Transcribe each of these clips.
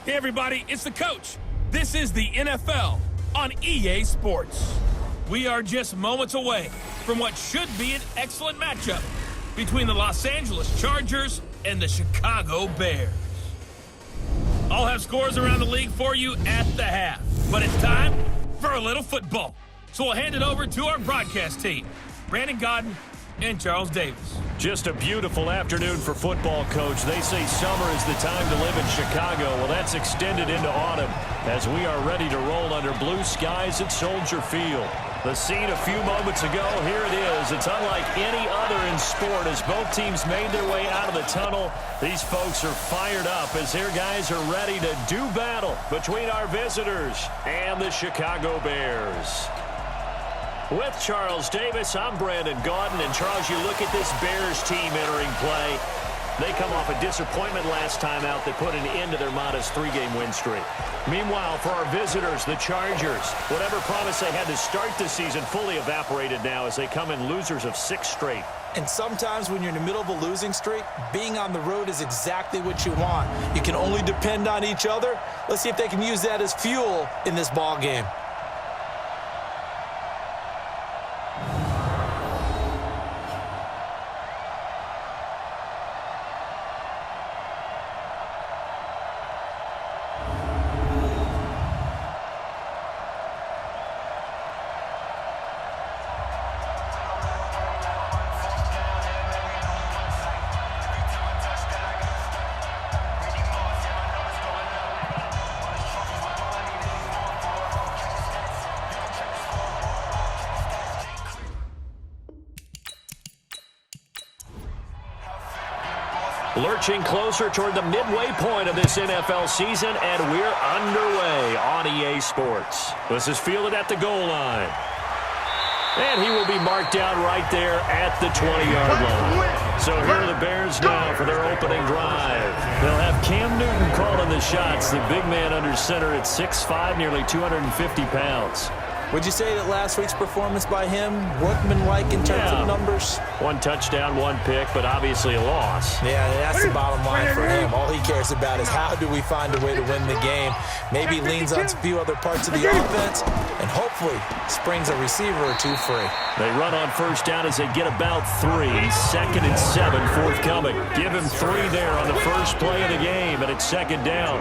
Hey everybody, it's the coach. This is the NFL on EA Sports. We are just moments away from what should be an excellent matchup between the Los Angeles Chargers and the Chicago Bears. I'll have scores around the league for you at the half, but it's time for a little football. So we'll hand it over to our broadcast team, Brandon Godden and Charles Davis. Just a beautiful afternoon for football, Coach. They say summer is the time to live in Chicago. Well, that's extended into autumn as we are ready to roll under blue skies at Soldier Field. The scene a few moments ago, here it is. It's unlike any other in sport as both teams made their way out of the tunnel. These folks are fired up as their guys are ready to do battle between our visitors and the Chicago Bears. With Charles Davis, I'm Brandon Gaudin. And Charles, you look at this Bears team entering play. They come off a disappointment last time out that put an end to their modest 3-game win streak. Meanwhile, for our visitors, the Chargers, whatever promise they had to start the season fully evaporated now as they come in losers of 6 straight. And sometimes when you're in the middle of a losing streak, being on the road is exactly what you want. You can only depend on each other. Let's see if they can use that as fuel in this ball game. Lurching closer toward the midway point of this NFL season, and we're underway on EA Sports. This is fielded at the goal line. And he will be marked down right there at the 20-yard line. So here are the Bears now for their opening drive. They'll have Cam Newton calling the shots, the big man under center at 6'5", nearly 250 pounds. Would you say that last week's performance by him, workmanlike in terms of numbers? 1 touchdown, 1 pick, but obviously a loss. Yeah, that's the bottom line for him. All he cares about is how do we find a way to win the game. Maybe leans on a few other parts of the offense and hopefully springs a receiver or two free. They run on first down as they get about 3. 2nd and 7 forthcoming. Give him 3 there on the first play of the game, and it's 2nd down.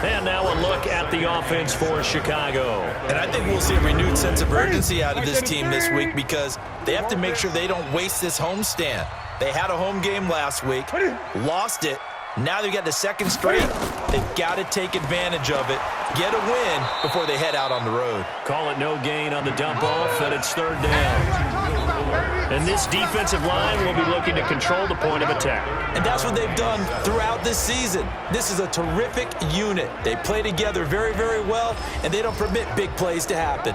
And now a look at the offense for Chicago. And I think we'll see a renewed sense of urgency out of this team this week because they have to make sure they don't waste this homestand. They had a home game last week, lost it. Now they've got the 2nd straight. They've got to take advantage of it, get a win before they head out on the road. Call it no gain on the dump off, and it's 3rd down. And this defensive line will be looking to control the point of attack. And that's what they've done throughout this season. This is a terrific unit. They play together very, very well, and they don't permit big plays to happen.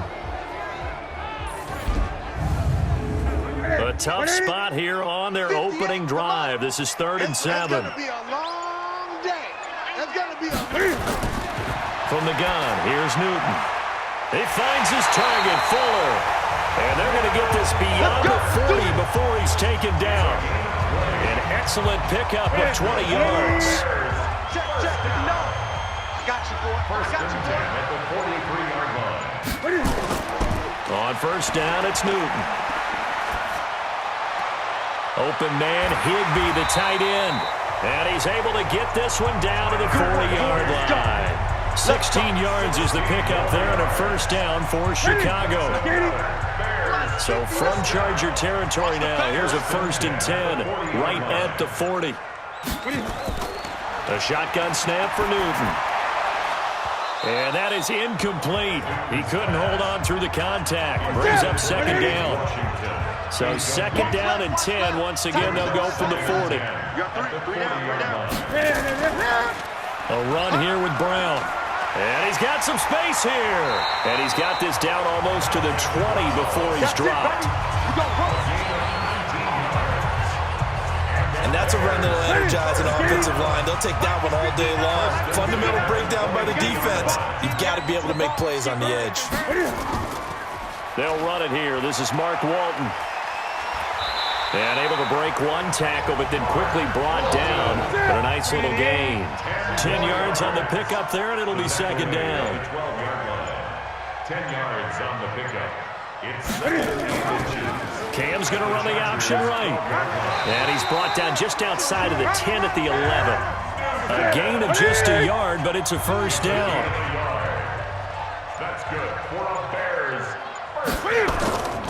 A tough spot here on their opening drive. This is 3rd and 7. It's going to be a long day. It's going to be a... From the gun, here's Newton. He finds his target, Fuller. And they're going to get this beyond the 40 before he's taken down. An excellent pickup of 20 yards. Check. No. I got you, boy. First and 10 at the 43-yard line. On first down, it's Newton. Open man, Higbee, the tight end. And he's able to get this one down to the 40-yard line. 16 yards is the pickup there and a first down for Chicago. So from Charger territory now, here's a 1st and 10 right at the 40. A shotgun snap for Newton. And that is incomplete. He couldn't hold on through the contact. Brings up 2nd down. So 2nd down and 10. Once again, they'll go from the 40. A run here with Brown. And he's got some space here. And he's got this down almost to the 20 before he's dropped. And And that's a run that'll energize an offensive line. They'll take that one all day long. Fundamental breakdown by the defense. You've got to be able to make plays on the edge. They'll run it here. This is Mark Walton. And able to break one tackle, but then quickly brought down. But a nice little gain. 10 yards on the pickup there, and it'll be second down. 10 yards on the pickup. It's second and 2. Cam's going to run the option right. And he's brought down just outside of the 10 at the 11. A gain of just a yard, but it's a first down. That's good for the Bears.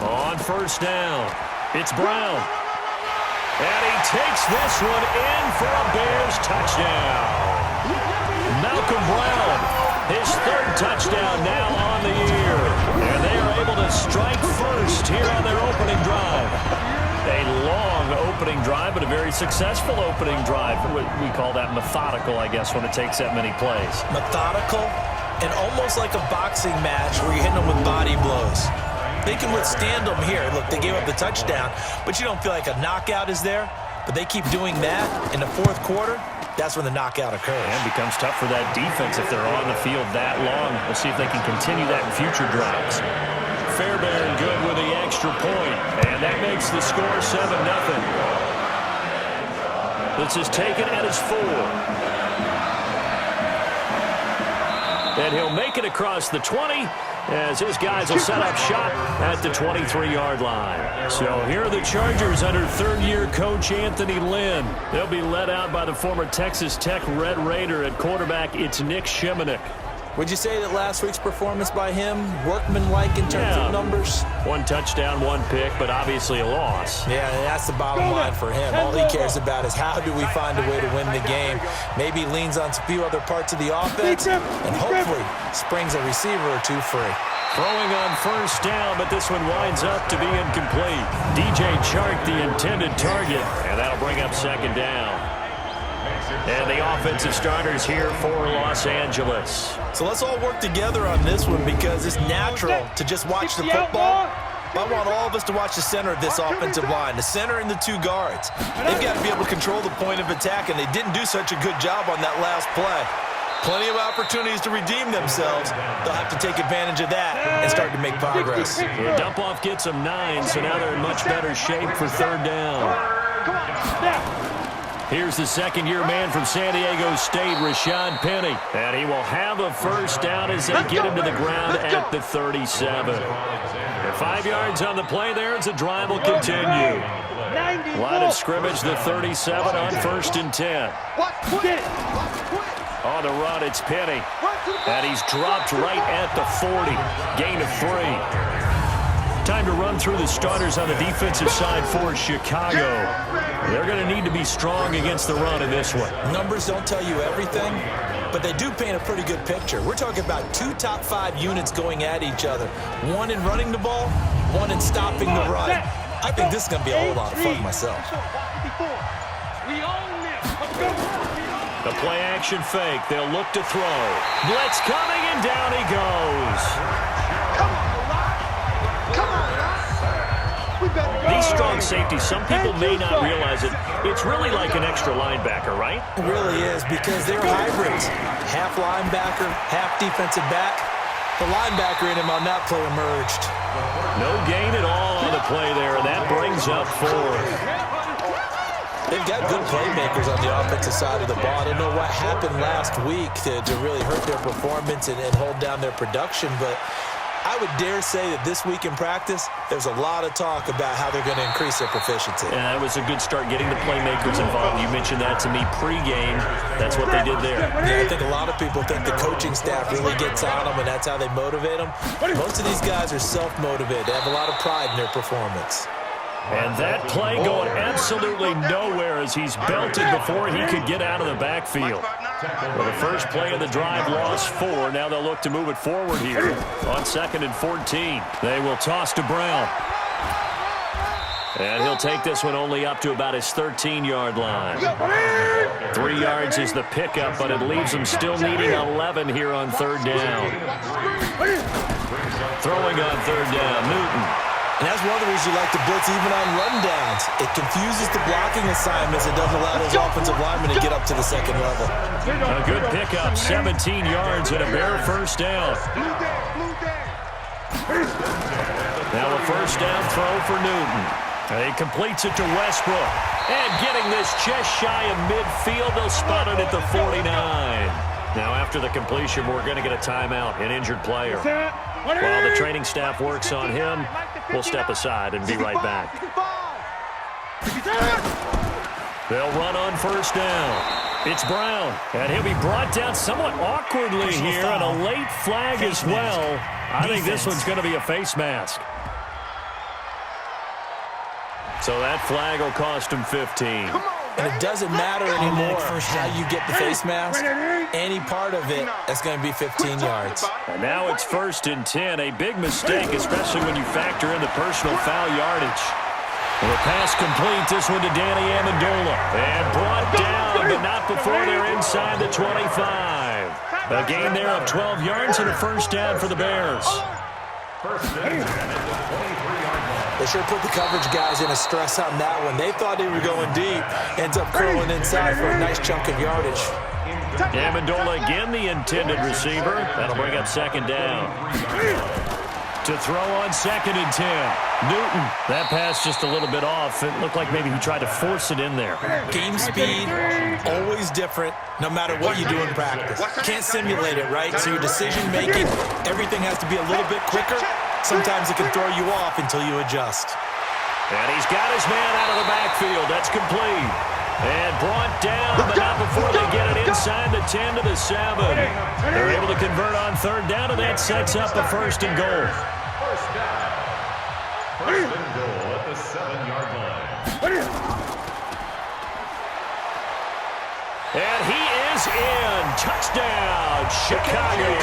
On first down, it's Brown. And he takes this one in for a Bears touchdown. Malcolm Brown, his third touchdown now on the year. And they are able to strike first here on their opening drive. A long opening drive, but a very successful opening drive. We call that methodical, I guess, when it takes that many plays. Methodical and almost like a boxing match where you're hitting them with body blows. They can withstand them here. Look, they gave up the touchdown, but you don't feel like a knockout is there. But they keep doing that in the fourth quarter. That's when the knockout occurs. And it becomes tough for that defense if they're on the field that long. We'll see if they can continue that in future drives. Fairbairn good with the extra point, and that makes the score 7-0. This is taken at his 4. And he'll make it across the 20 as his guys will set up shop at the 23-yard line. So here are the Chargers under third-year coach Anthony Lynn. They'll be led out by the former Texas Tech Red Raider at quarterback. It's Nick Shimonek. Would you say that last week's performance by him, workmanlike in terms of numbers? One touchdown, one pick, but obviously a loss. Yeah, that's the bottom line for him. All he cares about is how do we find a way to win the game. Maybe leans on a few other parts of the offense, and hopefully springs a receiver or two free. Throwing on first down, but this one winds up to be incomplete. DJ Chark, the intended target, and that'll bring up second down. And the offensive starters here for Los Angeles. So let's all work together on this one because it's natural to just watch the football. I want all of us to watch the center of this offensive line, the center and the two guards. They've got to be able to control the point of attack, and they didn't do such a good job on that last play. Plenty of opportunities to redeem themselves. They'll have to take advantage of that and start to make progress. The dump-off gets them 9, so now they're in much better shape for third down. Here's the second-year man from San Diego State, Rashad Penny. And he will have a first down as they get him to the ground at the 37. 5 yards on the play there as the drive will continue. Line of scrimmage, the 37 on 1st and 10. On the run, it's Penny. And he's dropped right at the 40. Gain of 3. Time to run through the starters on the defensive side for Chicago. They're going to need to be strong against the run in this one. Numbers don't tell you everything, but they do paint a pretty good picture. We're talking about 2 top 5 units going at each other. One in running the ball, one in stopping the run. I think this is going to be a whole lot of fun myself. The play action fake. They'll look to throw. Blitz coming, and down he goes. These strong safeties, some people may not realize it. It's really like an extra linebacker, right? It really is because they're hybrids. Half linebacker, half defensive back. The linebacker in him on that play emerged. No gain at all on the play there, and that brings up 4. They've got good playmakers on the offensive side of the ball. I don't know what happened last week to really hurt their performance and hold down their production, but I would dare say that this week in practice, there's a lot of talk about how they're going to increase their proficiency. And that was a good start getting the playmakers involved. You mentioned that to me pregame. That's what they did there. Yeah, I think a lot of people think the coaching staff really gets on them, and that's how they motivate them. Most of these guys are self-motivated. They have a lot of pride in their performance. And that play going absolutely nowhere as he's belted before he could get out of the backfield. Well, the first play of the drive lost 4. Now they'll look to move it forward here on 2nd and 14. They will toss to Brown. And he'll take this one only up to about his 13-yard line. 3 yards is the pickup, but it leaves him still needing 11 here on third down. Throwing on third down, Newton. And that's one of the reasons you like to blitz even on rundowns. It confuses the blocking assignments. It doesn't allow those offensive linemen to get up to the second level. A good pickup, 17 yards and a bare first down. Now a first down throw for Newton. He completes it to Westbrook. And getting this just shy of midfield, they'll spot it at the 49. Now after the completion, we're going to get a timeout, an injured player. While the training staff works on him, we'll step aside and be right back. They'll run on first down. It's Brown, and he'll be brought down somewhat awkwardly here, and a late flag as well. I think this one's going to be a face mask. So that flag will cost him 15. And it doesn't matter anymore how you get the face mask. Any part of it, that's going to be 15 yards. And now it's 1st and 10. A big mistake, especially when you factor in the personal foul yardage. The pass complete. This one to Danny Amendola. And brought down, but not before they're inside the 25. A gain there of 12 yards and a first down for the Bears. They sure put the coverage guys in a stress on that one. They thought they were going deep. Ends up curling inside for a nice chunk of yardage. Amendola again the intended receiver. That'll bring up second down. To throw on 2nd and 10. Newton, that pass just a little bit off. It looked like maybe he tried to force it in there. Game speed, always different, no matter what you do in practice. Can't simulate it, right? So your decision-making, everything has to be a little bit quicker. Sometimes it can throw you off until you adjust. And he's got his man out of the backfield. That's complete. And brought down, but not before they get it inside the 10 to the 7. They're able to convert on 3rd down, and that sets up a 1st and goal. First down. 1st and goal at the 7-yard line. And he is in. Touchdown, Chicago.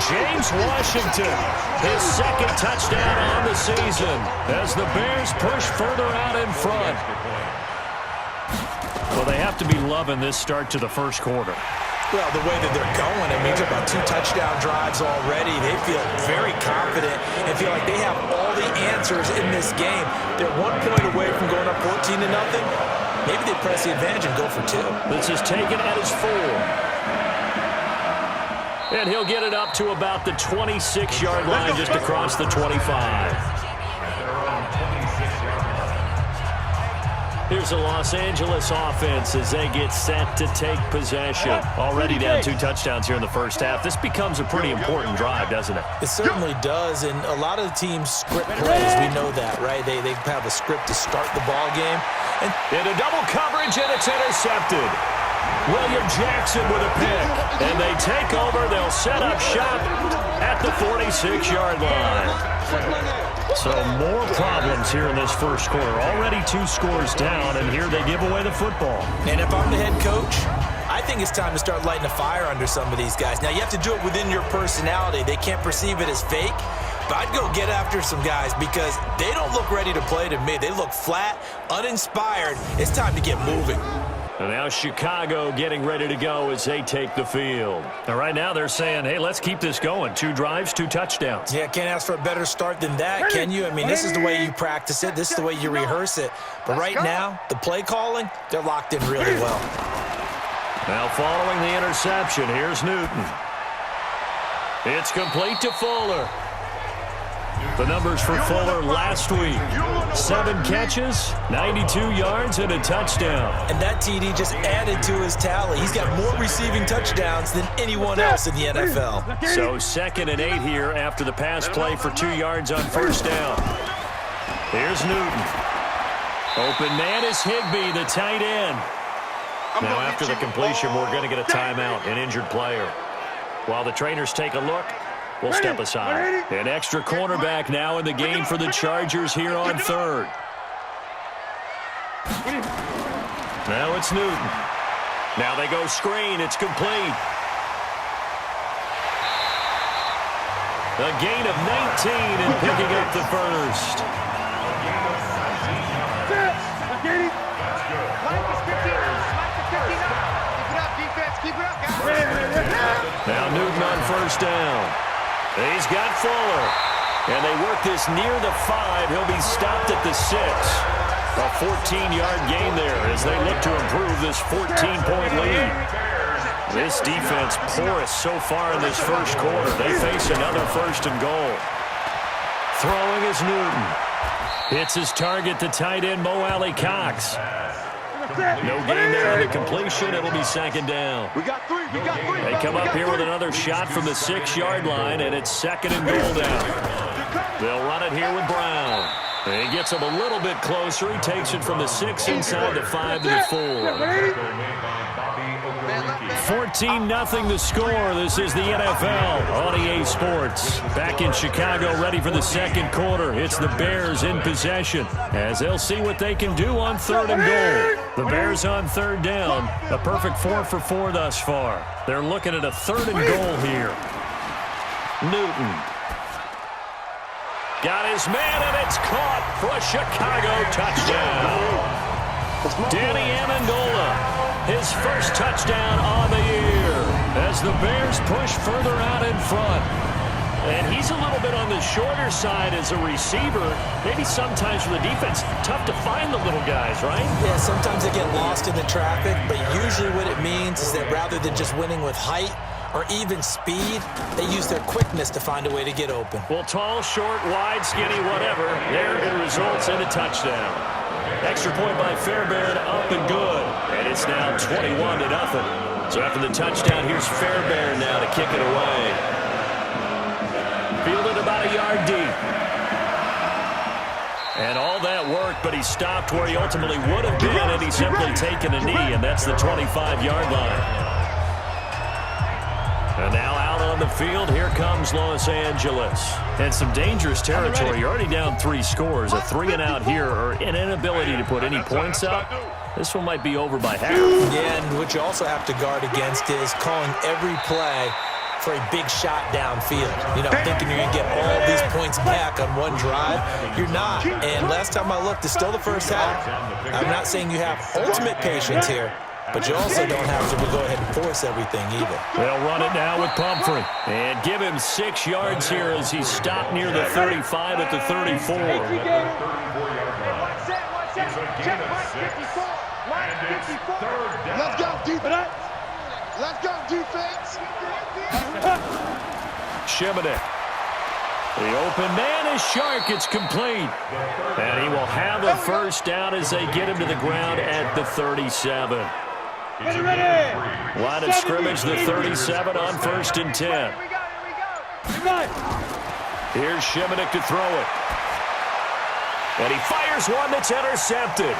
James Washington, his 2nd touchdown on the season as the Bears push further out in front. Well, they have to be loving this start to the first quarter. Well, the way that they're going, I mean, talk about 2 touchdown drives already. They feel very confident and feel like they have all the answers in this game. They're 1 point away from going up 14-0. Maybe they press the advantage and go for 2. This is taken at his 4. And he'll get it up to about the 26-yard line just across the 25. Here's the Los Angeles offense as they get set to take possession. Already down 2 touchdowns here in the first half. This becomes a pretty important drive, doesn't it? It certainly does, and a lot of the teams script plays. We know that, right? They have a script to start the ball game. And into double coverage, and it's intercepted. William Jackson with a pick. And they take over. They'll set up shop at the 46-yard line. So more problems here in this first quarter. Already 2 scores down, and here they give away the football. And if I'm the head coach, I think it's time to start lighting a fire under some of these guys. Now, you have to do it within your personality. They can't perceive it as fake. But I'd go get after some guys because they don't look ready to play to me. They look flat, uninspired. It's time to get moving. And now Chicago getting ready to go as they take the field. Now, right now they're saying, hey, let's keep this going. 2 drives, 2 touchdowns. Yeah, can't ask for a better start than that, can you? I mean, this is the way you practice it. This is the way you rehearse it. But right now, the play calling, they're locked in really well. Now following the interception, here's Newton. It's complete to Fuller. The numbers for Fuller last week. 7 catches, 92 yards, and a touchdown. And that TD just added to his tally. He's got more receiving touchdowns than anyone else in the NFL. So 2nd and 8 here after the pass play for 2 yards on first down. Here's Newton. Open man is Higbee, the tight end. Now after the completion, we're going to get a timeout, an injured player. While the trainers take a look, we'll step aside. An extra cornerback now in the game for the Chargers here on 3rd. Now it's Newton. Now they go screen. It's complete. A gain of 19 and picking up the first. Now Newton on first down. He's got Fuller. And they work this near the 5. He'll be stopped at the 6. A 14-yard gain there as they look to improve this 14-point lead. This defense porous so far in this first quarter. They face another 1st and goal. Throwing is Newton. Hits his target, the tight end, Mo Alley Cox. No gain there on the completion. It'll be 2nd down. We got three. They come up here with another shot from the 6-yard line, and it's 2nd and goal down. They'll run it here with Brown. And he gets him a little bit closer. He takes it from the 6 inside the 5 to the 4. 14-0 the score. This is the NFL on EA Sports. Back in Chicago, ready for the 2nd quarter. It's the Bears in possession as they'll see what they can do on 3rd and goal. The Bears on 3rd down. A perfect 4 for 4 thus far. They're looking at a 3rd and goal here. Newton. Got his man, and it's caught for a Chicago touchdown. Danny Amendola. His first touchdown on the year as the Bears push further out in front. And he's a little bit on the shorter side as a receiver. Maybe sometimes for the defense, tough to find the little guys, right? Yeah, sometimes they get lost in the traffic, but usually what it means is that rather than just winning with height or even speed, they use their quickness to find a way to get open. Well, tall, short, wide, skinny, whatever, there it results in a touchdown. Extra point by Fairbairn, up and good. And it's now 21-0. So after the touchdown, here's Fairbairn now to kick it away. Fielded about a yard deep. And all that work, but he stopped where he ultimately would have been, and he's simply taken a knee, and that's the 25-yard line. And now out on the field, here comes Los Angeles. And some dangerous territory. You're already down 3 scores. A 3-and-out here, or an inability to put any points up. This one might be over by half. Yeah, and what you also have to guard against is calling every play for a big shot downfield. You know, thinking you're going to get all these points back on one drive. You're not. And last time I looked, it's still the first half. I'm not saying you have ultimate patience here, but you also don't have to go ahead and force everything either. They'll run it now with Pumphrey. And give him 6 yards here as he stopped near the 35 at the 34. Let's go, defense. Let's go, defense. Shimonek. The open man is Shark. It's complete. And he will have a first down as they get him to the ground at the 37. Line of scrimmage, the 37 on 1st and 10. Here's Shimonek to throw it. And he fires one that's intercepted.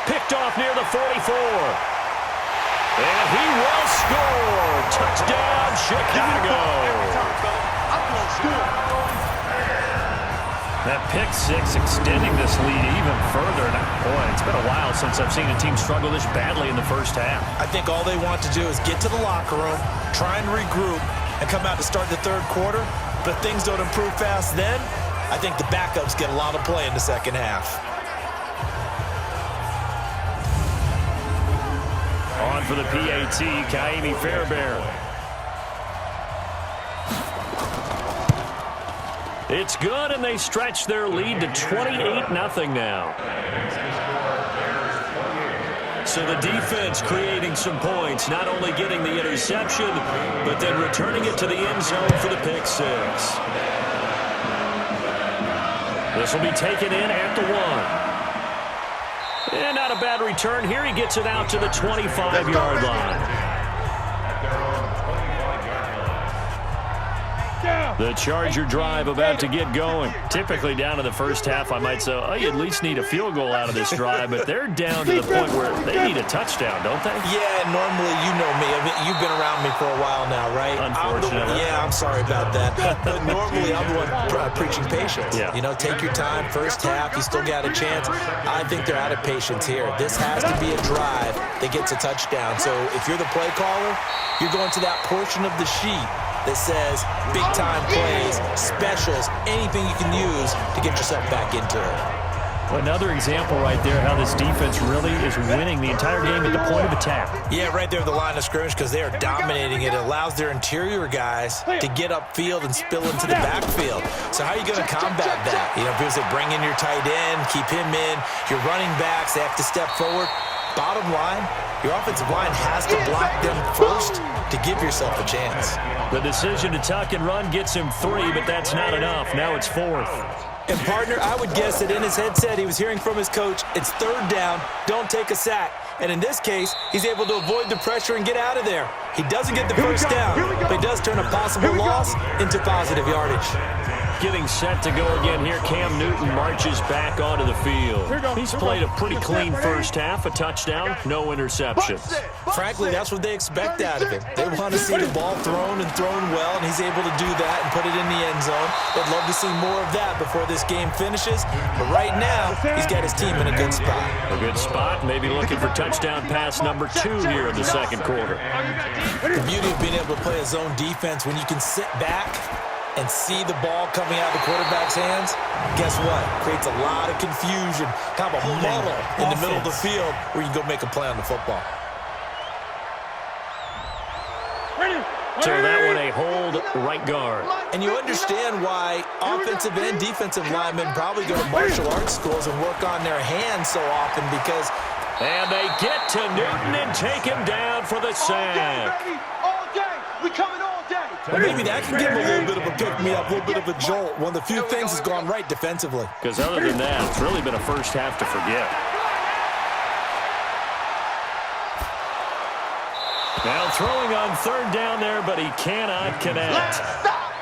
Picked off near the 44. And he will score. Touchdown, Chicago. That pick 6 extending this lead even further. Now, boy, it's been a while since I've seen a team struggle this badly in the first half. I think all they want to do is get to the locker room, try and regroup, and come out to start the 3rd quarter. But if things don't improve fast then, I think the backups get a lot of play in the 2nd half. On for the PAT, Kaimi Fairbairn. It's good, and they stretch their lead to 28-0 now. So the defense creating some points, not only getting the interception, but then returning it to the end zone for the pick 6. This will be taken in at the 1. And not a bad return here. He gets it out to the 25-yard line. The Charger drive about to get going. Typically down in the first half, I might say, oh, you at least need a field goal out of this drive, but they're down to the point where they need a touchdown, don't they? Yeah, normally, you know me. I mean, you've been around me for a while now, right? Unfortunately. I'm sorry about that. But normally, I'm the one preaching patience. Yeah. You know, take your time. First half, you still got a chance. I think they're out of patience here. This has to be a drive that gets a touchdown. So if you're the play caller, you're going to that portion of the sheet that says big-time plays, specials, anything you can use to get yourself back into it. Another example right there how this defense really is winning the entire game at the point of attack. Yeah, right there at the line of scrimmage because they are dominating it. It allows their interior guys to get upfield and spill into the backfield. So how are you going to combat that? You know, people say bring in your tight end, keep him in. Your running backs, they have to step forward. Bottom line, your offensive line has to block them first to give yourself a chance. The decision to tuck and run gets him 3, but that's not enough. Now it's 4th. And, partner, I would guess that in his headset he was hearing from his coach, it's 3rd down, don't take a sack. And in this case, he's able to avoid the pressure and get out of there. He doesn't get the first down, but he does turn a possible loss into positive yardage. Getting set to go again here. Cam Newton marches back onto the field. He's played a pretty clean first half, a touchdown, no interceptions. Frankly, that's what they expect out of him. They want to see the ball thrown and thrown well, and he's able to do that and put it in the end zone. They'd love to see more of that before this game finishes, but right now, he's got his team in a good spot. A good spot, maybe looking for touchdown pass number 2 here in the second quarter. The beauty of being able to play a zone defense when you can sit back and see the ball coming out of the quarterback's hands, guess what? Creates a lot of confusion, kind of a muddle in the middle of the field where you can go make a play on the football. So that one a hold right guard. And you understand why offensive and defensive linemen probably go to martial arts schools and work on their hands so often because... And they get to Newton and take him down for the sack. All day. We coming all day. Well, maybe that can give him a little bit of a pick-me-up, a little bit of a jolt. One of the few things has gone right defensively. Because other than that, it's really been a first half to forget. Now throwing on 3rd down there, but he cannot connect. Let's stop.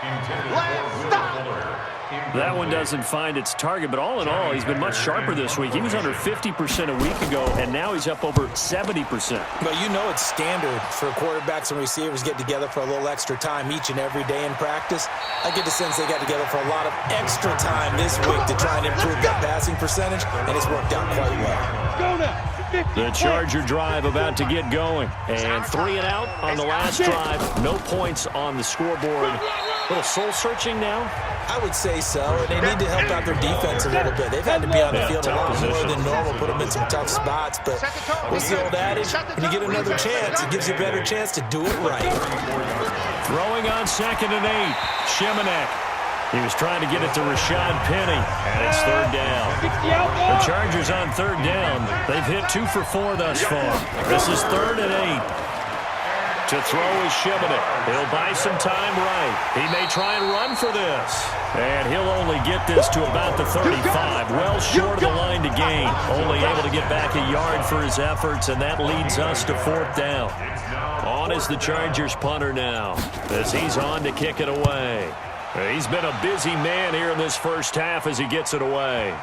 That one doesn't find its target, but all in all, he's been much sharper this week. He was under 50% a week ago, and now he's up over 70%. But you know it's standard for quarterbacks and receivers get together for a little extra time each and every day in practice. I get the sense they got together for a lot of extra time this week to try and improve that passing percentage, and it's worked out quite well. The Charger drive about to get going, and 3 and out on the last drive. No points on the scoreboard. A little soul-searching now? I would say so, and they need to help out their defense a little bit. They've had to be on the field a lot more than normal, put them in some tough spots, but what's the old adage? When you get another chance, it gives you a better chance to do it right. Throwing on 2nd and 8, Shemenek. He was trying to get it to Rashad Penny, and it's 3rd down. The Chargers on 3rd down. They've hit 2 for 4 thus far. This is 3rd and 8. To throw is Shemenek. He'll buy some time right. He may try and run for this. And he'll only get this to about the 35. Well short of the line to gain. Only able to get back a yard for his efforts, and that leads us to 4th down. On is the Chargers punter now, as he's on to kick it away. He's been a busy man here in this first half as he gets it away.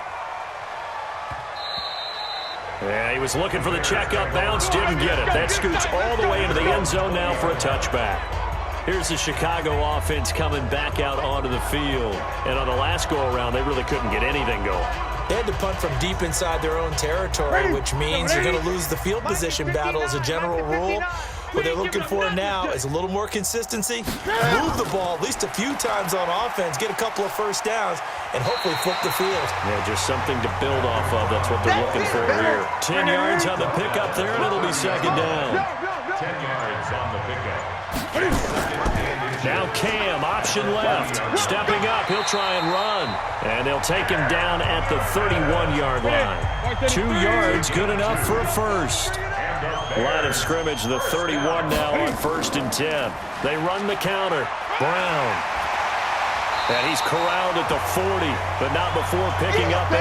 Yeah, he was looking for the check-up bounce, didn't get it. That scoots all the way into the end zone now for a touchback. Here's the Chicago offense coming back out onto the field. And on the last go-around, they really couldn't get anything going. They had to punt from deep inside their own territory, which means you're going to lose the field position battle as a general rule. What they're looking for now is a little more consistency, move the ball at least a few times on offense, get a couple of first downs, and hopefully flip the field. Yeah, just something to build off of. That's what they're looking for here. 10 yards on the pickup there, and it'll be 2nd down. 10 yards on the pickup. Now Cam, option left. Stepping up, he'll try and run. And they'll take him down at the 31-yard line. 2 yards, good enough for a first. Line of scrimmage, the 31 now on 1st and 10. They run the counter. Brown. And he's corralled at the 40, but not before picking up 8.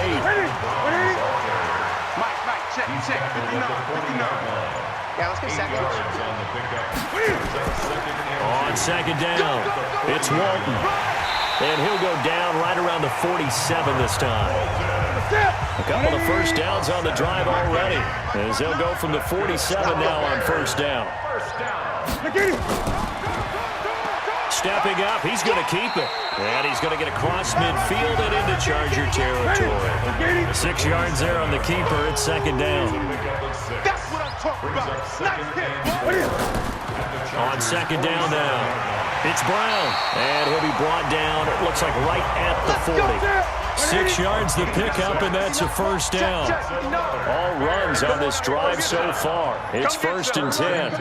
Mike, check, 59. Yeah, let's get second. On 2nd down, it's Walton. And he'll go down right around the 47 this time. A couple of first downs on the drive already, as they'll go from the 47 now on 1st down. Stepping up, he's going to keep it. And he's going to get across midfield and into Charger territory. 6 yards there on the keeper. It's 2nd down. That's what I'm talking about. On 2nd down now, it's Brown. And he'll be brought down, it looks like right at the 40. 6 yards the pickup, and that's a first down. All runs on this drive so far. It's 1st and 10.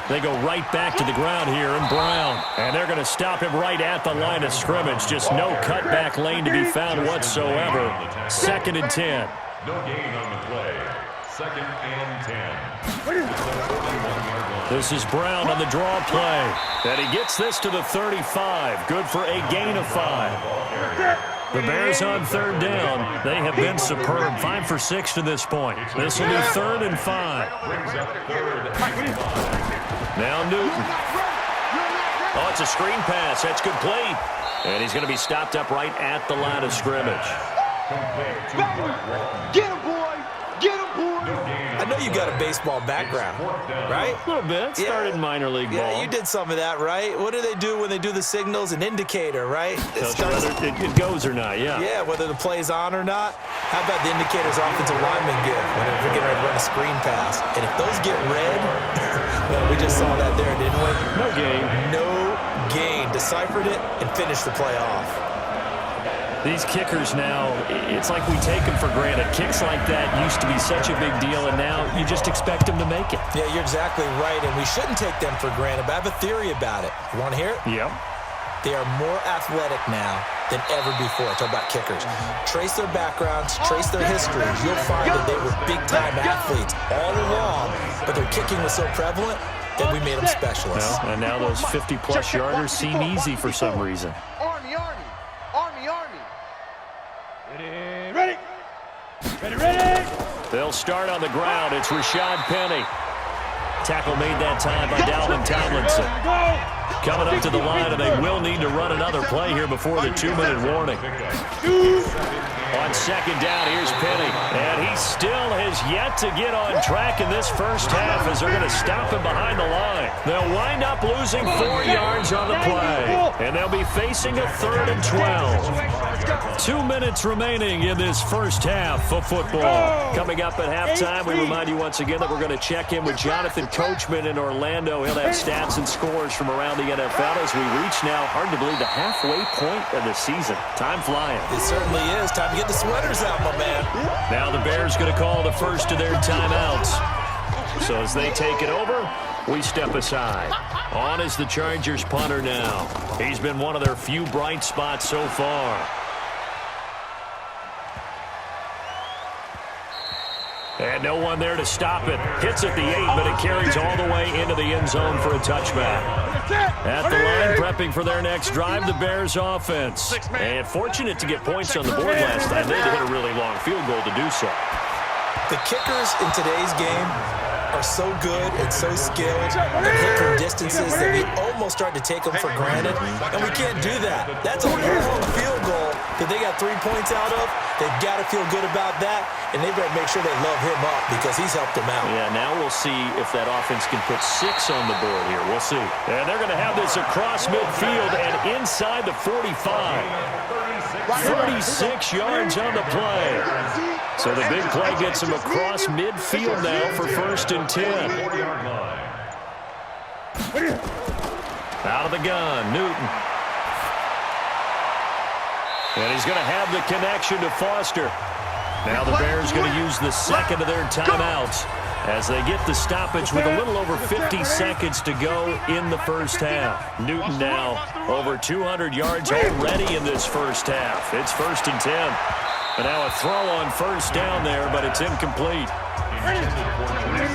They go right back to the ground here in Brown. And they're going to stop him right at the line of scrimmage. Just no cutback lane to be found whatsoever. 2nd and 10. No gain on the play. 2nd and 10. This is Brown on the draw play. And he gets this to the 35. Good for a gain of 5. The Bears on 3rd down. They have been superb. 5 for 6 to this point. This will be 3rd and 5. Now Newton. Oh, it's a screen pass. That's complete. And he's going to be stopped up right at the line of scrimmage. Get him, boy! Get him, boy! I know you got a baseball background, right? A little bit. Started in minor league ball. Yeah, you did some of that, right? What do they do when they do the signals? An indicator, right? Whether it goes or not, yeah. Yeah, whether the play's on or not. How about the indicators offensive linemen give when they're getting ready to run a screen pass? And if those get red, well, we just saw that there, didn't we? No gain. No gain. Deciphered it and finished the play off. These kickers now, it's like we take them for granted. Kicks like that used to be such a big deal, and now you just expect them to make it. Yeah, you're exactly right, and we shouldn't take them for granted, but I have a theory about it. You want to hear it? Yep. They are more athletic now than ever before. Talk about kickers. Trace their backgrounds, trace their histories. You'll find that they were big-time athletes all along, but their kicking was so prevalent that we made them specialists. Well, and now those 50-plus yarders seem easy for some reason. Army, Army! Army, Army! Ready! They'll start on the ground. It's Rashad Penny. Tackle made that time by Dalvin Tomlinson. Coming up to the line, and they will need to run another play here before the 2-minute warning. On 2nd down, here's Penny. And he still has yet to get on track in this first half as they're going to stop him behind the line. They'll wind up losing 4 yards on the play. And they'll be facing a 3rd and 12. 2 minutes remaining in this first half of football. Coming up at halftime, we remind you once again that we're going to check in with Jonathan Coachman in Orlando. He'll have stats and scores from around the NFL as we reach now, hard to believe, the halfway point of the season. Time flying. It certainly is. Time to get the sweaters out, my man. Now the Bears going to call the first of their timeouts. So as they take it over, we step aside. On is the Chargers punter now. He's been one of their few bright spots so far. And no one there to stop it. Hits at the 8, but it carries all the way into the end zone for a touchback. At the line, prepping for their next drive, the Bears offense. And fortunate to get points on the board last time. They had to hit a really long field goal to do so. The kickers in today's game are so good and so skilled and hit from distances that we almost start to take them for granted, and we can't do that. That's a long field goal that they got 3 points out of. They've got to feel good about that, and they better make sure they love him up because he's helped them out. Yeah, now we'll see if that offense can put 6 on the board here. We'll see. And they're going to have this across midfield and inside the 45. 36 yards on the play. So the big play gets him across midfield now for 1st and 10. Out of the gun, Newton. And he's going to have the connection to Foster. Now the Bears going to use the second of their timeouts as they get the stoppage with a little over 50 seconds to go in the first half. Newton now over 200 yards already in this first half. It's 1st and 10. And now a throw on first down there, but it's incomplete.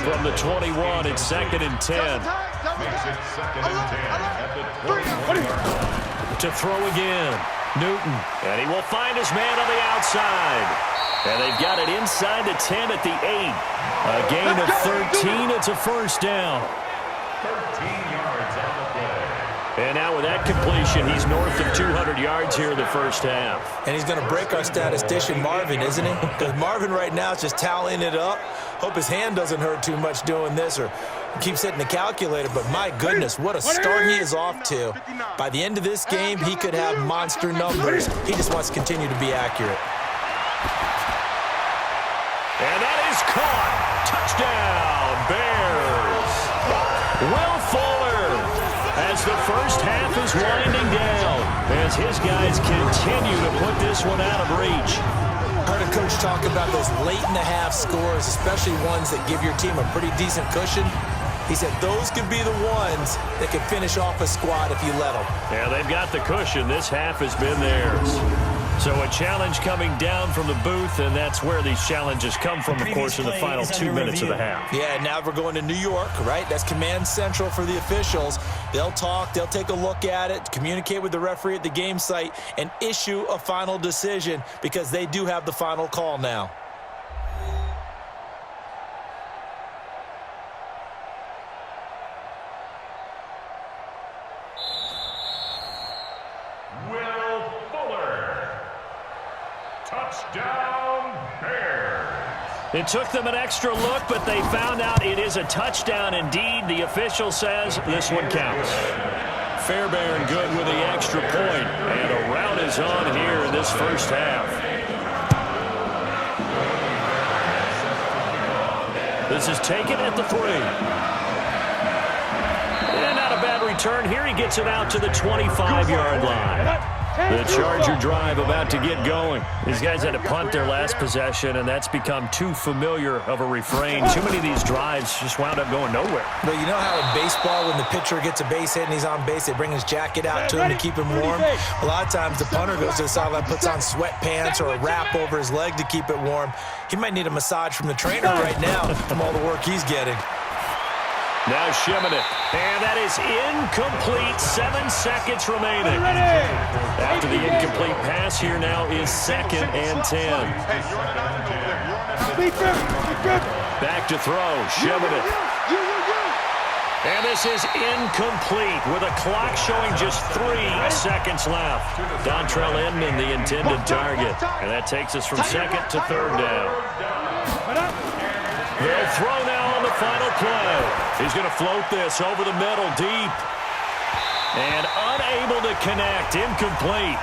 From the 21, it's 2nd and 10. To throw again, Newton. And he will find his man on the outside. And they've got it inside the 10 at the 8. A gain of 13, it's a first down. 13 yards on the play. And now with that completion, he's north of 200 yards here in the first half. And he's going to break our statistician Marvin, isn't he? Because Marvin right now is just tallying it up. Hope his hand doesn't hurt too much doing this or keeps hitting the calculator. But my goodness, what a start he is off to. By the end of this game, he could have monster numbers. He just wants to continue to be accurate. And that is caught. Touchdown, Bears. Will Fuller as the first half is winding down. as his guys continue to put this one out of reach. Heard a coach talk about those late-in-the-half scores, especially ones that give your team a pretty decent cushion. He said those could be the ones that could finish off a squad if you let them. Yeah, they've got the cushion. This half has been theirs. So a challenge coming down from the booth, and that's where these challenges come from, of course, in the final 2 minutes of the half. Yeah, now we're going to New York, right? That's command central for the officials. They'll talk, they'll take a look at it, communicate with the referee at the game site, and issue a final decision because they do have the final call now. Touchdown, Bears. It took them an extra look, but they found out it is a touchdown indeed. The official says this one counts. Fairbairn good with the extra point, and a rout is on here in this first half. This is taken at the 3. And not a bad return here. He gets it out to the 25-yard line. The Charger drive about to get going. These guys had to punt their last possession, and that's become too familiar of a refrain. Too many of these drives just wound up going nowhere. But you know how in baseball, when the pitcher gets a base hit and he's on base, they bring his jacket out to him to keep him warm? A lot of times the punter goes to the sideline, puts on sweatpants or a wrap over his leg to keep it warm. He might need a massage from the trainer right now from all the work he's getting. Now shimming it, and that is incomplete. 7 seconds remaining. After the incomplete pass, here now is 2nd and 10. Back to throw, shimming it. And this is incomplete with a clock showing just 3 seconds left. Dontrell Inman, the intended target. And that takes us from 2nd to 3rd down. They'll throw now on the final play. He's going to float this over the middle deep. And unable to connect, incomplete.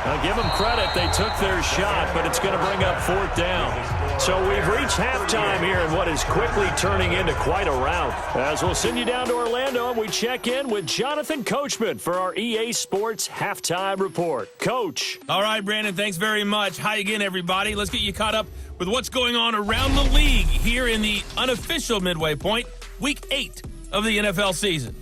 Now give them credit, they took their shot, but it's going to bring up 4th down. So we've reached halftime here in what is quickly turning into quite a rout. As we'll send you down to Orlando and we check in with Jonathan Coachman for our EA Sports Halftime Report. Coach. All right, Brandon, thanks very much. Hi again, everybody. Let's get you caught up with what's going on around the league here in the unofficial midway point, Week 8 of the NFL season.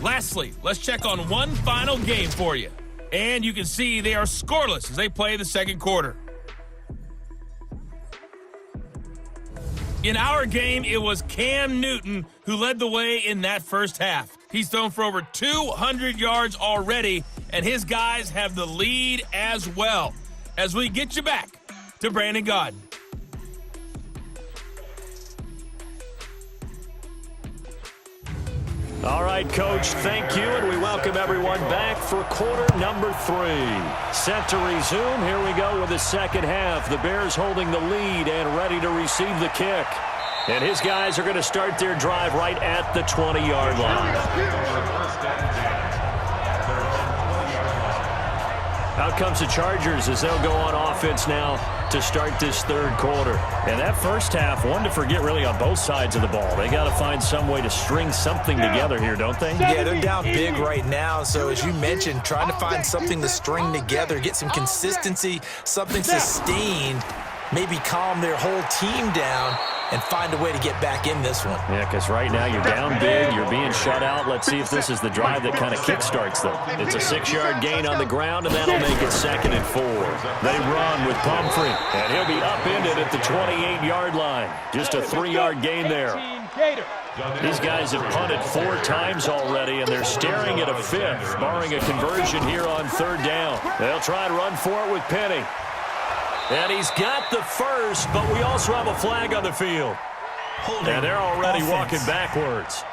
Lastly, let's check on one final game for you. And you can see they are scoreless as they play the second quarter. In our game, it was Cam Newton who led the way in that first half. He's thrown for over 200 yards already, and his guys have the lead as well. As we get you back to Brandon Godden. All right, Coach, thank you, and we welcome everyone back for quarter number 3. Set to resume. Here we go with the second half. The Bears holding the lead and ready to receive the kick. And his guys are going to start their drive right at the 20-yard line. Out comes the Chargers as they'll go on offense now to start this third quarter. And that first half, one to forget really on both sides of the ball. They got to find some way to string something together here, don't they? Yeah, they're down big right now. So as you mentioned, trying to find something to string together, get some consistency, something sustained, maybe calm their whole team down and find a way to get back in this one. Yeah, because right now you're down big, you're being shut out. Let's see if this is the drive that kind of kickstarts them. It's a 6-yard gain on the ground, and that'll make it 2nd and 4. They run with Pumphrey, and he'll be upended at the 28-yard line. Just a 3-yard gain there. These guys have punted 4 times already, and they're staring at a 5th, barring a conversion here on 3rd down. They'll try and run for it with Penny. And he's got the first, but we also have a flag on the field. And they're already walking backwards.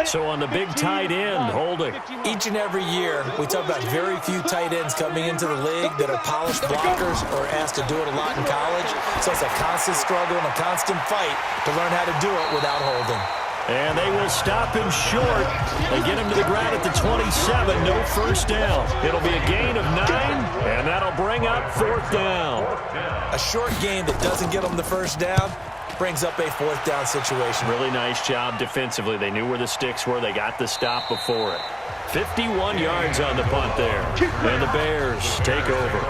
So on the big tight end, holding. Each and every year, we talk about very few tight ends coming into the league that are polished blockers or asked to do it a lot in college. So it's a constant struggle and a constant fight to learn how to do it without holding. And they will stop him short. They get him to the ground at the 27. No first down. It'll be a gain of 9, and that'll bring up 4th down. A short gain that doesn't get them the first down brings up a 4th down situation. Really nice job defensively. They knew where the sticks were. They got the stop before it. 51 yards on the punt there. And the Bears take over.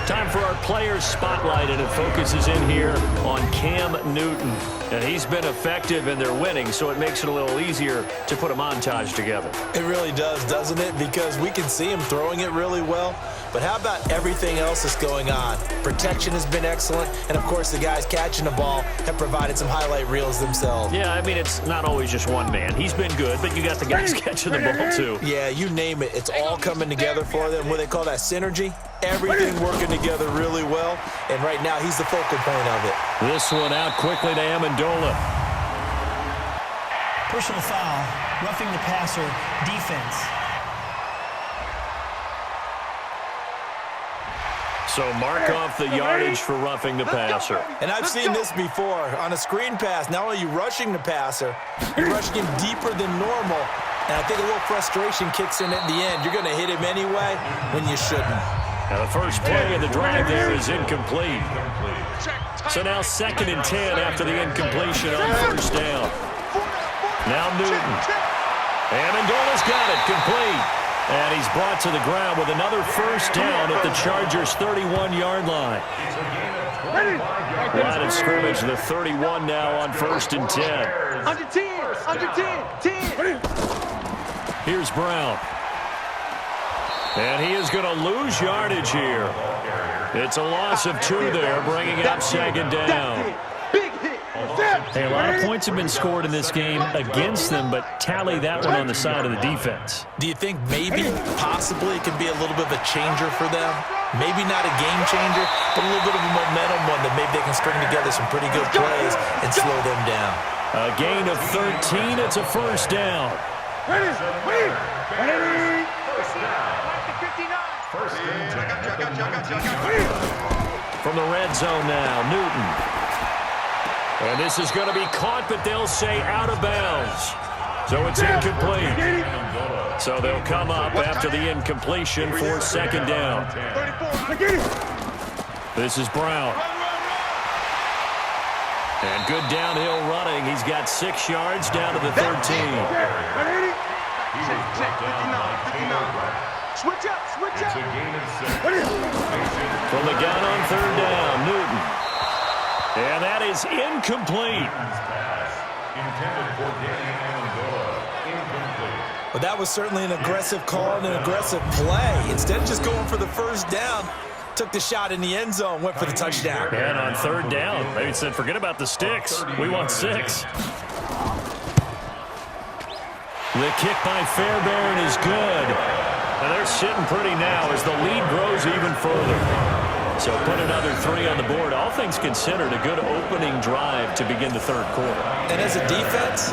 Time for our players spotlight, and it focuses in here on Cam Newton. And he's been effective, and they're winning, so it makes it a little easier to put a montage together. It really does, doesn't it? Because we can see him throwing it really well. But how about everything else that's going on? Protection has been excellent, and, of course, the guys catching the ball have provided some highlight reels themselves. Yeah, I mean, it's not always just one man. He's been good, but you got the guys catching the ball, too. Yeah, you name it. It's all coming together for them. What they call that synergy. Everything working together really well, and right now he's the focal point of it. This one out quickly to Amendola. Personal foul, roughing the passer, defense. So mark off the yardage for roughing the passer. And I've seen this before. On a screen pass, not only are you rushing the passer, you're rushing him deeper than normal. And I think a little frustration kicks in at the end. You're going to hit him anyway when you shouldn't. Now the first play of the drive there is incomplete. So now 2nd and 10 after the incompletion on first down. Now Newton. Amendola's got it, complete. And he's brought to the ground with another first down at the Chargers' 31-yard line. Line of scrimmage, the 31 now on 1st and 10. Under 10, 10. Here's Brown. And he is going to lose yardage here. It's a loss of 2 there, bringing up 2nd down. Hey, a lot of points have been scored in this game against them, but tally that one on the side of the defense. Do you think maybe, possibly, it could be a little bit of a changer for them? Maybe not a game changer, but a little bit of a momentum one that maybe they can string together some pretty good plays and slow them down. A gain of 13. It's a first down. From the red zone now, Newton. And this is going to be caught, but they'll say out of bounds. So it's incomplete. So they'll come up after the incompletion for 2nd down. This is Brown. And good downhill running. He's got 6 yards down to the 13. Switch up. From the gun on 3rd down, Newton. And that is incomplete. But that was certainly an aggressive call and an aggressive play. Instead of just going for the first down, took the shot in the end zone, went for the touchdown. And on 3rd down, they said, forget about the sticks. We want 6. The kick by Fairbairn is good. And they're sitting pretty now as the lead grows even further. So put another 3 on the board. All things considered, a good opening drive to begin the 3rd quarter. And as a defense,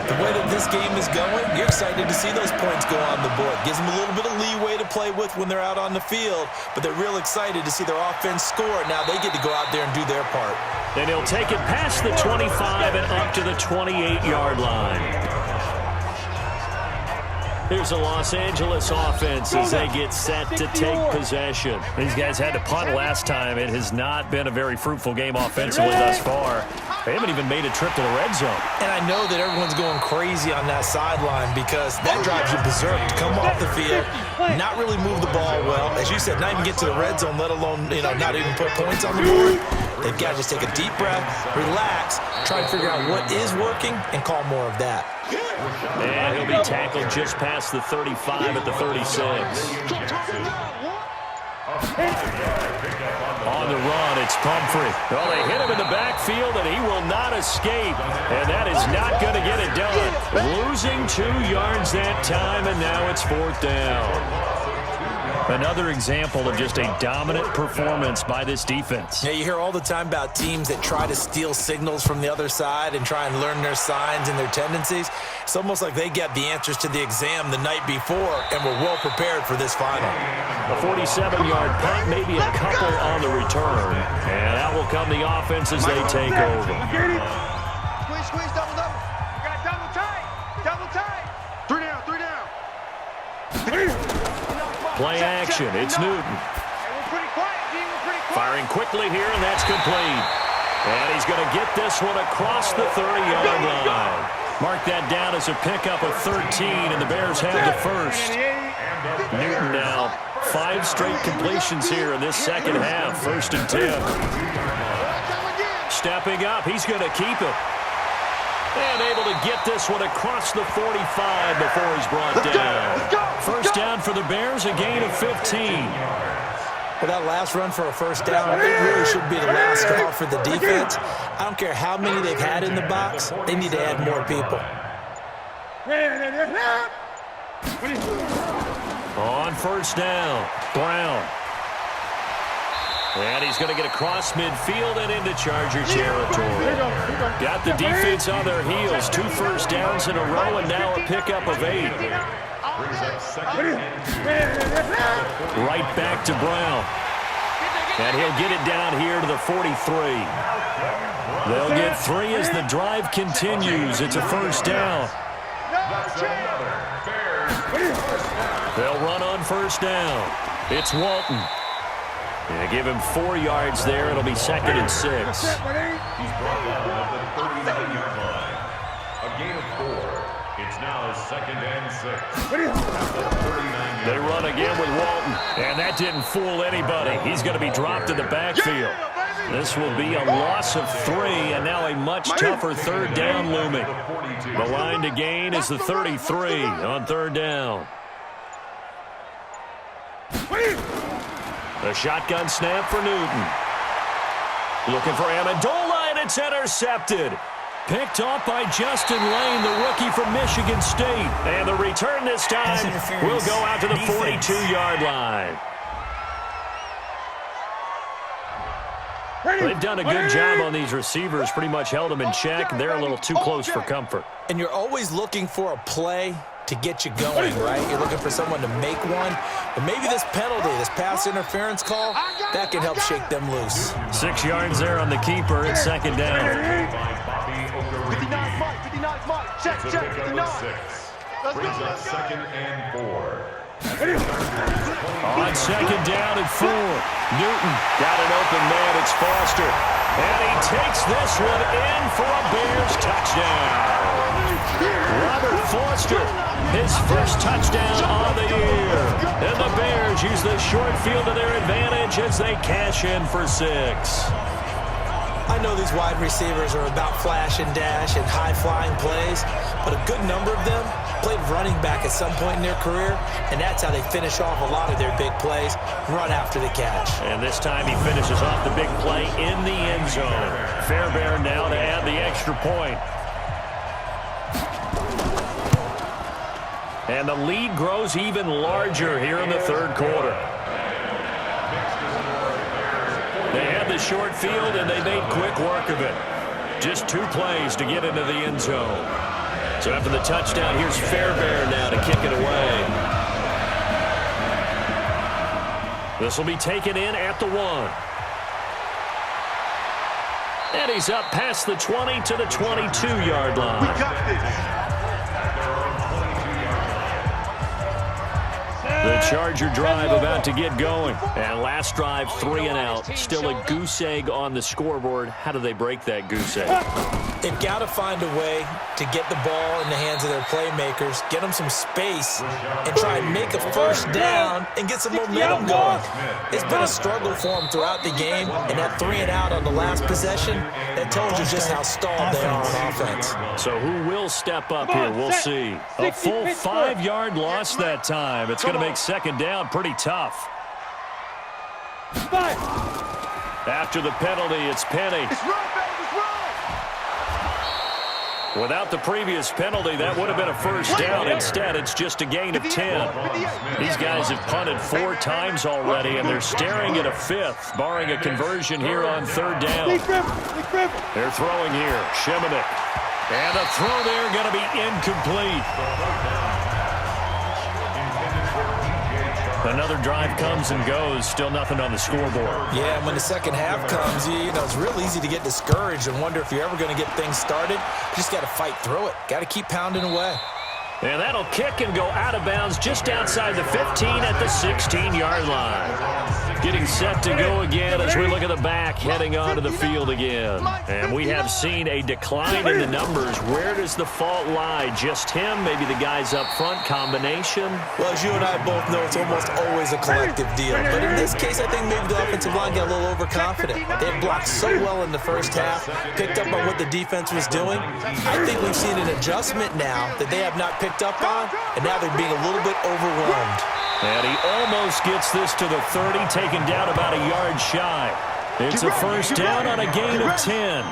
the way that this game is going, you're excited to see those points go on the board. Gives them a little bit of leeway to play with when they're out on the field, but they're real excited to see their offense score. Now they get to go out there and do their part. And he'll take it past the 25 and up to the 28-yard line. Here's a Los Angeles offense as they get set to take possession. These guys had to punt last time. It has not been a very fruitful game offensively thus far. They haven't even made a trip to the red zone. And I know that everyone's going crazy on that sideline because that drives you berserk to come off the field, not really move the ball well. As you said, not even get to the red zone, let alone, not even put points on the board. They've got to just take a deep breath, relax, try and figure out what is working, and call more of that. And he'll be tackled just past the 35 at the 36. On the run, it's Pumphrey. Well, they hit him in the backfield, and he will not escape. And that is not going to get it done. Losing 2 yards that time, and now it's 4th down. Another example of just a dominant performance by this defense. Yeah, you hear all the time about teams that try to steal signals from the other side and try and learn their signs and their tendencies. It's almost like they get the answers to the exam the night before and were well prepared for this final. A 47-yard punt, maybe a couple on the return. And out will come the offense as they take over. Squeeze, double. You got double tight. 3 down. Play action. It's Newton. Hey, we're pretty quiet, D. We're pretty quiet. Firing quickly here, and that's complete. And he's going to get this one across the 30-yard line. Mark that down as a pickup of 13, and the Bears have the first. Newton now 5 straight completions here in this second half. 1st and 10. Stepping up, he's going to keep it. And able to get this one across the 45 before he's brought down. First down for the Bears, a gain of 15. Well, that last run for a first down, it really should be the last straw for the defense. I don't care how many they've had in the box. They need to add more people. On first down, Brown. And he's going to get across midfield and into Charger territory. Got the defense on their heels. 2 first downs in a row, and now a pickup of 8. Right back to Brown. And he'll get it down here to the 43. They'll get 3 as the drive continues. It's a first down. They'll run on first down. It's Walton. Yeah, give him 4 yards there. It'll be 2nd and 6. He's brought down at the 39-yard line. A gain of 4. It's now 2nd and 6. They run again with Walton, and that didn't fool anybody. He's going to be dropped in the backfield. This will be a loss of 3, and now a much tougher 3rd down looming. The line to gain is the 33 on 3rd down. The shotgun snap for Newton. Looking for Amendola, and it's intercepted. Picked off by Justin Lane, the rookie from Michigan State. And the return this time will go out to the 42-yard line. They've done a good job on these receivers, pretty much held them in check. They're a little too close for comfort. And you're always looking for a play to get you going, right? You're looking for someone to make one. But maybe this penalty, this pass interference call, that can help shake them loose. 6 yards there on the keeper. It's 2nd down. 59 Mike. Check, 59. Brings up 2nd and 4. On 2nd down and 4. Newton got an open man. It's Foster. And he takes this one in for a Bears touchdown. Robert Foster, his first touchdown on the year. And the Bears use the short field to their advantage as they cash in for 6. I know these wide receivers are about flash and dash and high-flying plays, but a good number of them played running back at some point in their career, and that's how they finish off a lot of their big plays, run after the catch. And this time he finishes off the big play in the end zone. Fairbairn now to add the extra point. And the lead grows even larger here in the 3rd quarter. They had the short field, and they made quick work of it. Just 2 plays to get into the end zone. So after the touchdown, here's Fairbairn now to kick it away. This will be taken in at the 1. And he's up past the 20 to the 22-yard line. We got this. The Charger drive about to get going. And last drive, 3 and out. Still a goose egg on the scoreboard. How do they break that goose egg? They've got to find a way to get the ball in the hands of their playmakers, get them some space, and try and make a first down and get some momentum going. It's been a struggle for them throughout the game, and that 3 and out on the last possession, that told you just how stalled they are on offense. So who will step up here? We'll see. A full 5-yard loss that time. It's going to make 2nd down pretty tough. After the penalty, it's Penny. Without the previous penalty, that would have been a first down. Instead, it's just a gain of 10. These guys have punted 4 times already, and they're staring at a 5th, barring a conversion here on 3rd down. They're throwing here. Shimonik. And the throw there going to be incomplete. Another drive comes and goes. Still nothing on the scoreboard. Yeah, and when the second half comes, you know, it's real easy to get discouraged and wonder if you're ever going to get things started. You just got to fight through it. Got to keep pounding away. And that'll kick and go out of bounds just outside the 15 at the 16-yard line. Getting set to go again as we look at the back, heading onto the field again. And we have seen a decline in the numbers. Where does the fault lie? Just him? Maybe the guys up front? Combination? Well, as you and I both know, it's almost always a collective deal. But in this case, I think maybe the offensive line got a little overconfident. They blocked so well in the first half, picked up on what the defense was doing. I think we've seen an adjustment now that they have not picked up on, and now they're being a little bit overwhelmed. And he almost gets this to the 30, taken down about a yard shy. It's a first down on a gain of 10.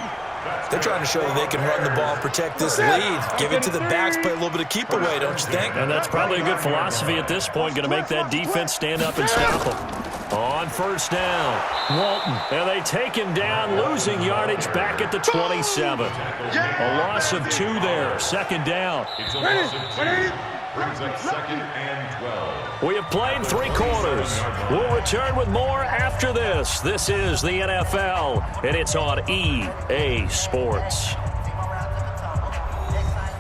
They're trying to show that they can run the ball and protect this lead. Give it to the backs, play a little bit of keep away, don't you think? And that's probably a good philosophy at this point, going to make that defense stand up and stop them. On first down, Walton. And they take him down, losing yardage back at the 27. A loss of 2 there, 2nd down. It's a loss of 2. Brings up 2nd and 12. We have played 3 quarters. We'll return with more after this. This is the NFL, and it's on EA Sports.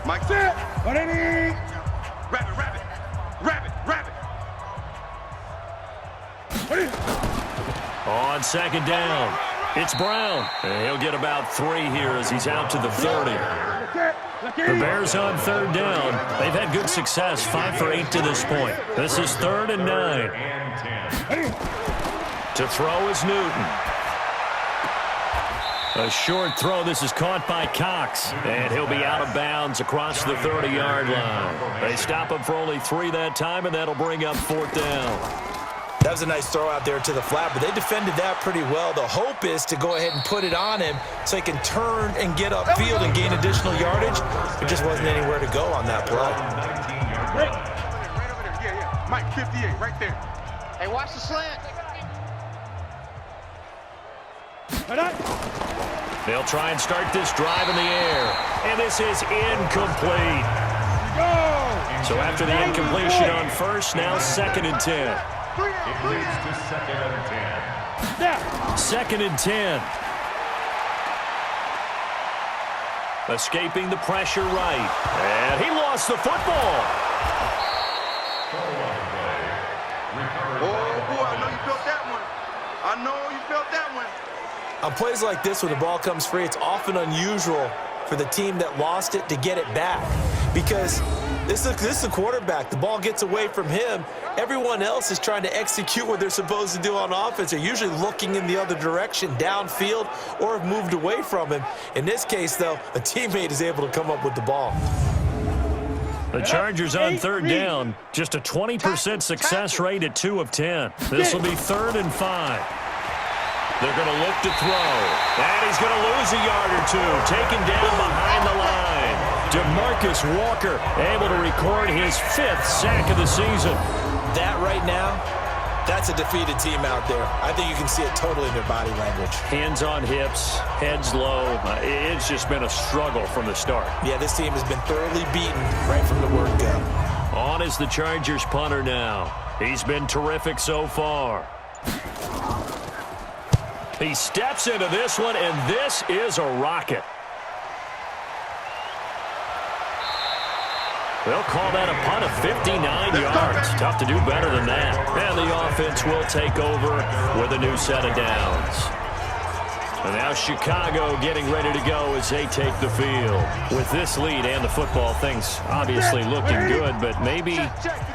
Mike set. Rabbit. On 2nd down, it's Brown. And he'll get about 3 here as he's out to the 30. The Bears on 3rd down. They've had good success, 5 for 8 to this point. This is 3rd and 9. To throw is Newton. A short throw. This is caught by Cox. And he'll be out of bounds across the 30-yard line. They stop him for only 3 that time, and that'll bring up 4th down. That was a nice throw out there to the flat, but they defended that pretty well. The hope is to go ahead and put it on him so he can turn and get upfield and gain additional yardage. There just wasn't anywhere to go on that play. Right over there. Yeah. Mike, 58, right there. Hey, watch the slant. They'll try and start this drive in the air, and this is incomplete. So after the incompletion on first, now 2nd and 10. It leads to 2nd and 10. 2nd and 10. Escaping the pressure right. And he lost the football. Oh, boy, I know you felt that one. On plays like this where the ball comes free, it's often unusual for the team that lost it to get it back. Because this is the quarterback. The ball gets away from him. Everyone else is trying to execute what they're supposed to do on offense. They're usually looking in the other direction, downfield, or have moved away from him. In this case, though, a teammate is able to come up with the ball. The Chargers on 3rd down. Just a 20% success rate at 2 of 10. This will be 3rd and 5. They're going to look to throw. And he's going to lose a yard or 2. Taken down behind the line. DeMarcus Walker able to record his 5th sack of the season. That right now, that's a defeated team out there. I think you can see it totally in their body language. Hands on hips, heads low. It's just been a struggle from the start. Yeah, this team has been thoroughly beaten right from the word go. On is the Chargers punter now. He's been terrific so far. He steps into this one, and this is a rocket. They'll call that a punt of 59 yards. Tough to do better than that. And the offense will take over with a new set of downs. And now Chicago getting ready to go as they take the field. With this lead and the football, things obviously looking good, but maybe,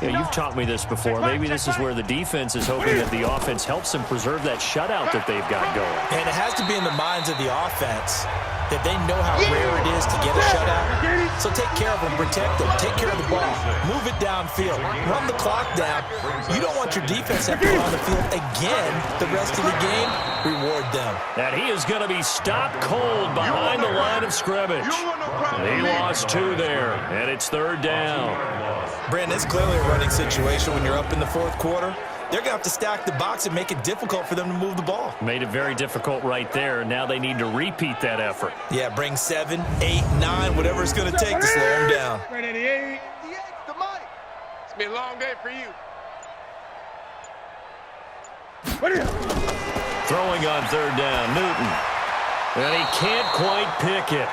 you've taught me this before, maybe this is where the defense is hoping that the offense helps them preserve that shutout that they've got going. And it has has to be in the minds of the offense that they know how rare it is to get a shutout. So take care of them, protect them, take care of the ball, move it downfield, run the clock down. You don't want your defense to have to go on the field again the rest of the game. Reward them. And he is going to be stopped cold behind the line of scrimmage. He lost 2 there, and it's 3rd down. Brandon, it's clearly a running situation when you're up in the 4th quarter. They're going to have to stack the box and make it difficult for them to move the ball. Made it very difficult right there. Now they need to repeat that effort. Yeah, bring 7, 8, 9, whatever it's going to take to slow them down. It's been a long day for you. Throwing on 3rd down, Newton. And he can't quite pick it.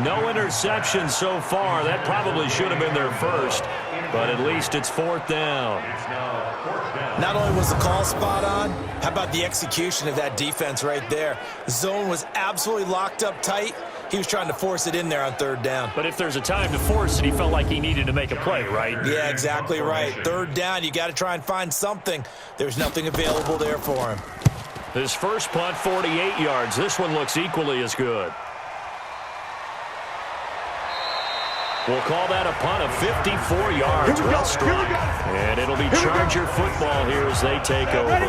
No interception so far. That probably should have been their first, but at least it's 4th down. Not only was the call spot on, how about the execution of that defense right there? The zone was absolutely locked up tight. He was trying to force it in there on 3rd down. But if there's a time to force it, he felt like he needed to make a play, right? Yeah, exactly right. 3rd down, you got to try and find something. There's nothing available there for him. His first punt, 48 yards. This one looks equally as good. We'll call that a punt of 54 yards. Well struck. And it'll be Charger football here as they take over.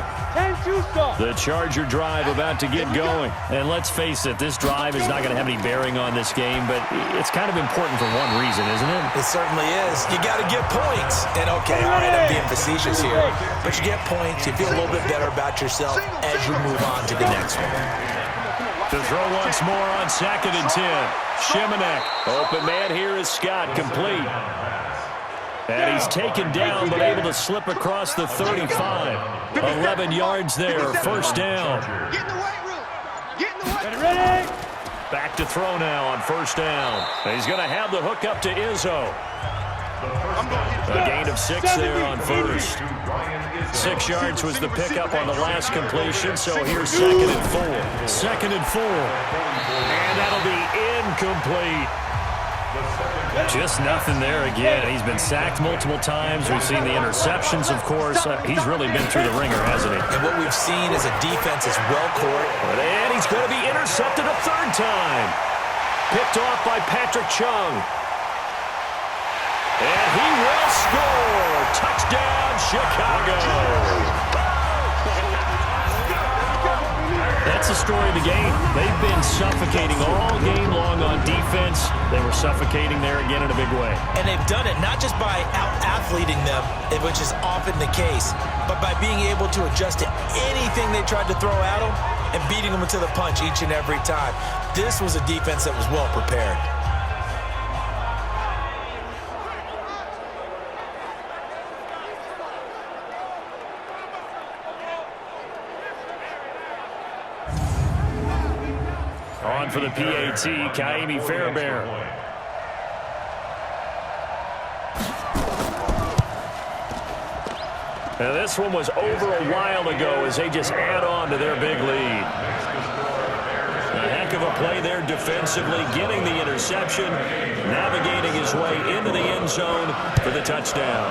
The Charger drive about to get going. And let's face it, this drive is not going to have any bearing on this game, but it's kind of important for one reason, isn't it? It certainly is. You got to get points. And okay, all right, I'm being facetious here. But you get points, you feel a little bit better about yourself as you move on to the next one. To throw once more on 2nd and 10. Shimanek. Open man here is Scott, complete. And he's taken down, but able to slip across the 35. 11 yards there, 1st down. Get in the weight room. Get in the weight room. Back to throw now on 1st down. He's going to have the hook up to Izzo. A gain of 6 there on 1st. 6 yards was the pickup on the last completion, so here's 2nd and 4. 2nd and 4. And that'll be incomplete. Just nothing there again. He's been sacked multiple times. We've seen the interceptions, of course. He's really been through the ringer, hasn't he? And what we've seen is a defense that's well-court. And he's going to be intercepted a 3rd time. Picked off by Patrick Chung. And he will score. Touchdown, Chicago. That's the story of the game. They've been suffocating all game long on defense. They were suffocating there again in a big way. And they've done it not just by out-athleting them, which is often the case, but by being able to adjust to anything they tried to throw at them and beating them into the punch each and every time. This was a defense that was well prepared. On for the PAT, Kaimi Fairbairn. Now this one was over a while ago as they just add on to their big lead. A heck of a play there defensively, getting the interception, navigating his way into the end zone for the touchdown.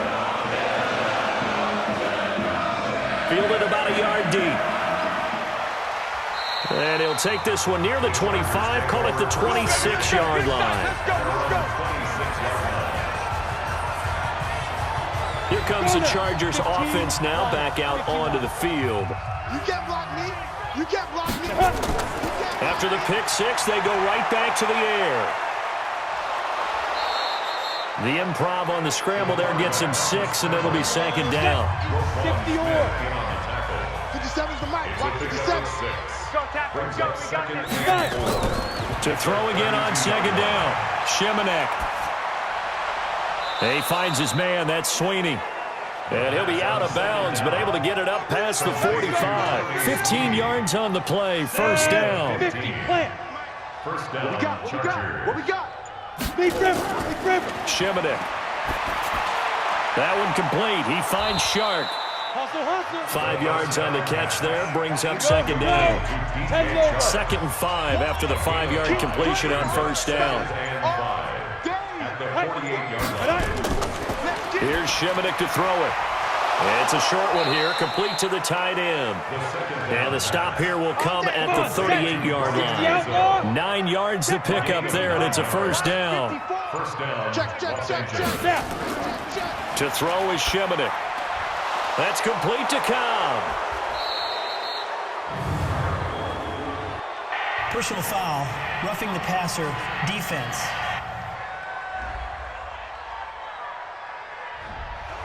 Fielded about a yard deep. And he'll take this one near the 25, call it the 26-yard line. Here comes the Chargers offense now back out onto the field. You can't block me. You can't block me. After the pick six, they go right back to the air. The improv on the scramble there gets him 6, and it'll be 2nd down. 57's the mic. Block 57. To throw again on 2nd down. Shimanek. He finds his man. That's Sweeney. And he'll be out of bounds, but able to get it up past the 45. 15 yards on the play. 1st down. 50. Plant. First down. What we got? Big River. Shimanek. That one complete. He finds Shark. 5 yards on the catch there. Brings up 2nd down. 2nd and 5 after the 5-yard completion on 1st down. At the 48-yard line. Here's Shimanek to throw it. It's a short one here, complete to the tight end. And the stop here will come at the 38-yard line. 9 yards to pick up there, and it's a first down. Check. To throw is Shimonek. That's complete to Cobb. Personal foul, roughing the passer, defense.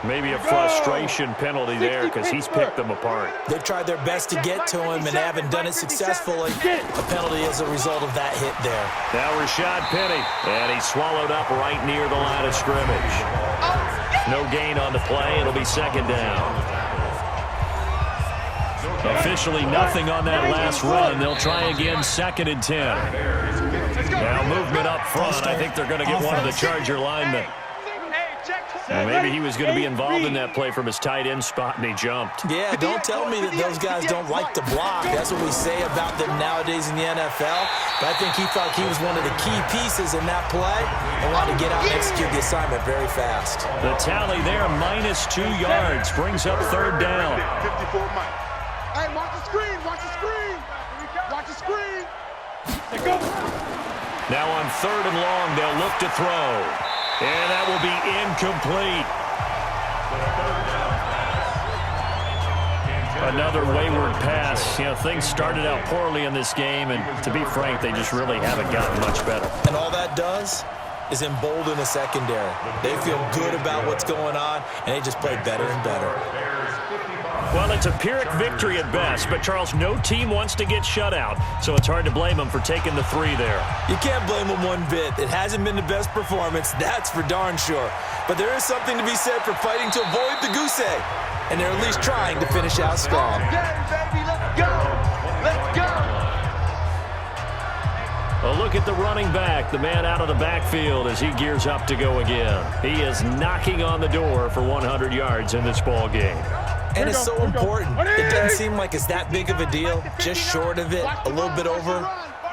Maybe a frustration penalty there because he's picked them apart. They've tried their best to get to him and haven't done it successfully. A penalty as a result of that hit there. Now Rashad Penny, and he's swallowed up right near the line of scrimmage. No gain on the play. It'll be second down. Officially nothing on that last run. They'll try again, 2nd and 10. Now movement up front. I think they're going to get one of the Charger linemen. Well, maybe he was going to be involved in that play from his tight end spot, and he jumped. Yeah, don't tell me that those guys don't like to block. That's what we say about them nowadays in the NFL. But I think he thought he was one of the key pieces in that play and wanted to get out and execute the assignment very fast. The tally there, -2 yards, brings up 3rd down. 54 Mike. Hey, watch the screen. Watch the screen. Watch the screen. Let's go. Now on 3rd and long, they'll look to throw. And that will be incomplete. Another wayward pass. You know, things started out poorly in this game, and to be frank, they just really haven't gotten much better. And all that does is embolden the secondary. They feel good about what's going on, and they just play better and better. Well, it's a Pyrrhic victory at best, but, Charles, no team wants to get shut out, so it's hard to blame them for taking the 3 there. You can't blame them one bit. It hasn't been the best performance, that's for darn sure. But there is something to be said for fighting to avoid the goose egg, and they're at least trying to finish out strong. Baby, let's go. Let's go. A look at the running back, the man out of the backfield as he gears up to go again. He is knocking on the door for 100 yards in this ball game. And it's so important. It doesn't seem like it's that big of a deal. Just short of it, a little bit over.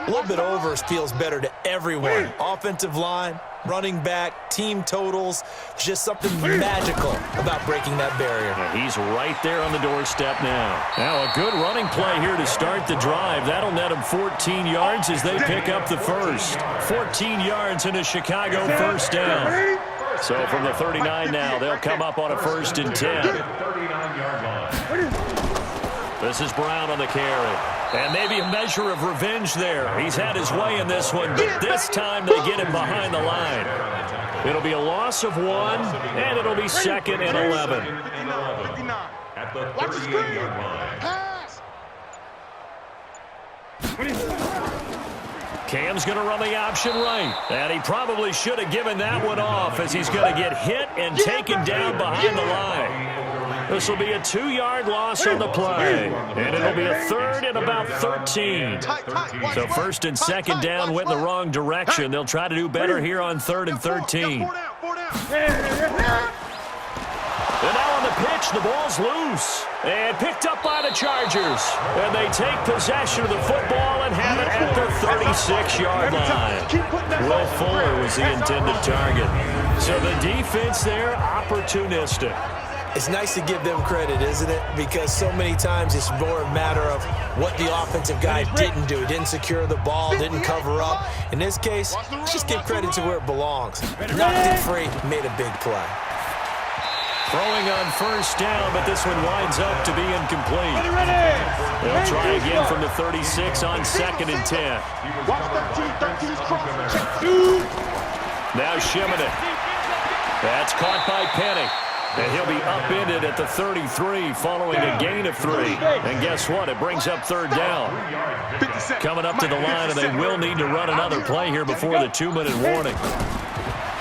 A little bit over feels better to everyone. Offensive line, running back, team totals. Just something magical about breaking that barrier. Yeah, he's right there on the doorstep now. Now a good running play here to start the drive. That'll net him 14 yards as they pick up the first. 14 yards in a Chicago first down. So from the 39 now, they'll come up on a 1st and 10. This is Brown on the carry. And maybe a measure of revenge there. He's had his way in this one, but this time they get him behind the line. It'll be a loss of 1, and it'll be 2nd and 11. 59. At the Watch the screen. 38-yard line. Pass. Cam's going to run the option right. And he probably should have given that one off as he's going to get hit and taken down behind the line. This will be a 2-yard loss on the play. And it'll be a 3rd and about 13. So 1st and 2nd down went in the wrong direction. They'll try to do better here on 3rd and 13. And now on the pitch, the ball's loose. And picked up by the Chargers. And they take possession of the football and have it at the 36-yard line. Will Fuller was the intended target. So the defense there, opportunistic. It's nice to give them credit, isn't it? Because so many times it's more a matter of what the offensive guy didn't do. He didn't secure the ball, didn't cover up. In this case, just give credit to where it belongs. Knocked it free, made a big play. Throwing on 1st down, but this one winds up to be incomplete. They'll try again from the 36 on 2nd and 10. Now Shimonek. That's caught by Penny. And he'll be upended at the 33 following a gain of 3. And guess what? It brings up 3rd down. Coming up to the line, and they will need to run another play here before the 2-minute warning.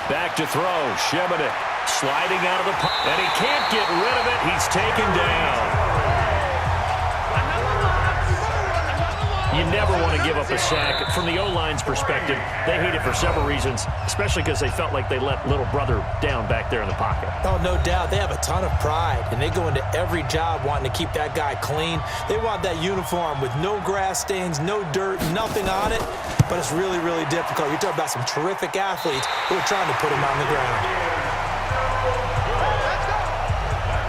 Back to throw. Shimonek sliding out of the pocket. And he can't get rid of it. He's taken down. You never want to give up a sack. From the O-line's perspective, they hate it for several reasons, especially because they felt like they let little brother down back there in the pocket. Oh, no doubt. They have a ton of pride, and they go into every job wanting to keep that guy clean. They want that uniform with no grass stains, no dirt, nothing on it, but it's really, really difficult. You're talking about some terrific athletes who are trying to put him on the ground.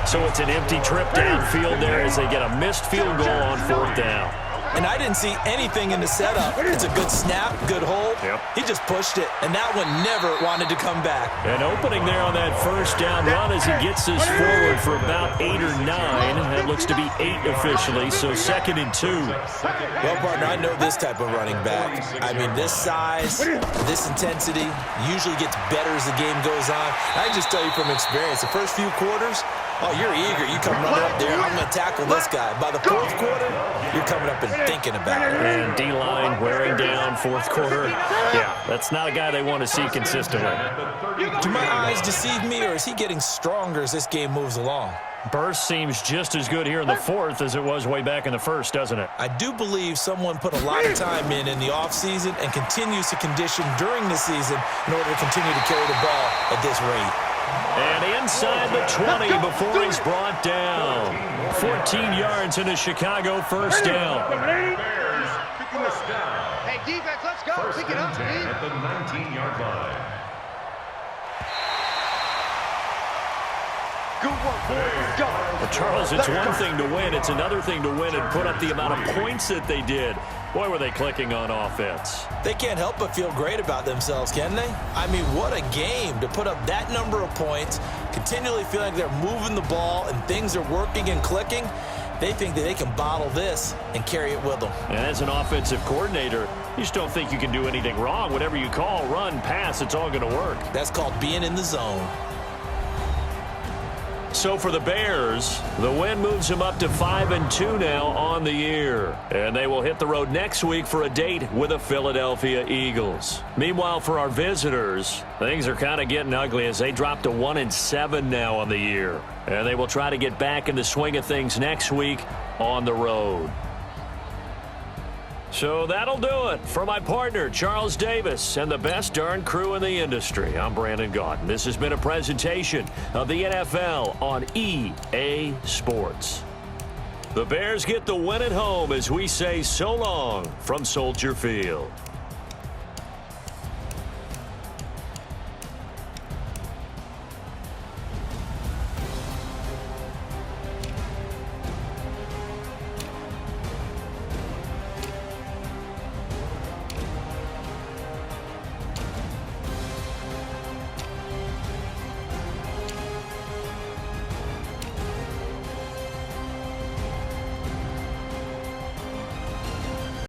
So it's an empty trip downfield there as they get a missed field goal on 4th down. And I didn't see anything in the setup. It's a good snap, good hold. Yep. He just pushed it, and that one never wanted to come back. An opening there on that 1st down run as he gets this forward for about 8 or 9. That looks to be 8 officially, so 2nd and 2. Well, partner, I know this type of running back. I mean, this size, this intensity usually gets better as the game goes on. I can just tell you from experience, the first few quarters, oh, you're eager. You come running up there, I'm going to tackle this guy. By the 4th quarter, you're coming up and thinking about it. And D-line wearing down 4th quarter. Yeah, that's not a guy they want to see consistently. Do my eyes deceive me, or is he getting stronger as this game moves along? Burst seems just as good here in the 4th as it was way back in the 1st, doesn't it? I do believe someone put a lot of time in the offseason and continues to condition during the season in order to continue to carry the ball at this rate. And inside the 20 before he's brought down. 14 yards in a Chicago 1st down. Bears picking us down. Hey, defense, let's go. First Pick it up, and 10 at the 19-yard line. Good work, boys. Go. Well, Charles, it's one thing to win. It's another thing to win and put up the amount of points that they did. Boy, were they clicking on offense. They can't help but feel great about themselves, can they? I mean, what a game to put up that number of points, continually feeling like they're moving the ball and things are working and clicking. They think that they can bottle this and carry it with them. And as an offensive coordinator, you just don't think you can do anything wrong. Whatever you call, run, pass, it's all going to work. That's called being in the zone. So for the Bears, the win moves them up to 5-2 now on the year. And they will hit the road next week for a date with the Philadelphia Eagles. Meanwhile, for our visitors, things are kind of getting ugly as they drop to 1-7 now on the year. And they will try to get back in the swing of things next week on the road. So that'll do it for my partner, Charles Davis, and the best darn crew in the industry. I'm Brandon Gaudin. This has been a presentation of the NFL on EA Sports. The Bears get the win at home as we say so long from Soldier Field.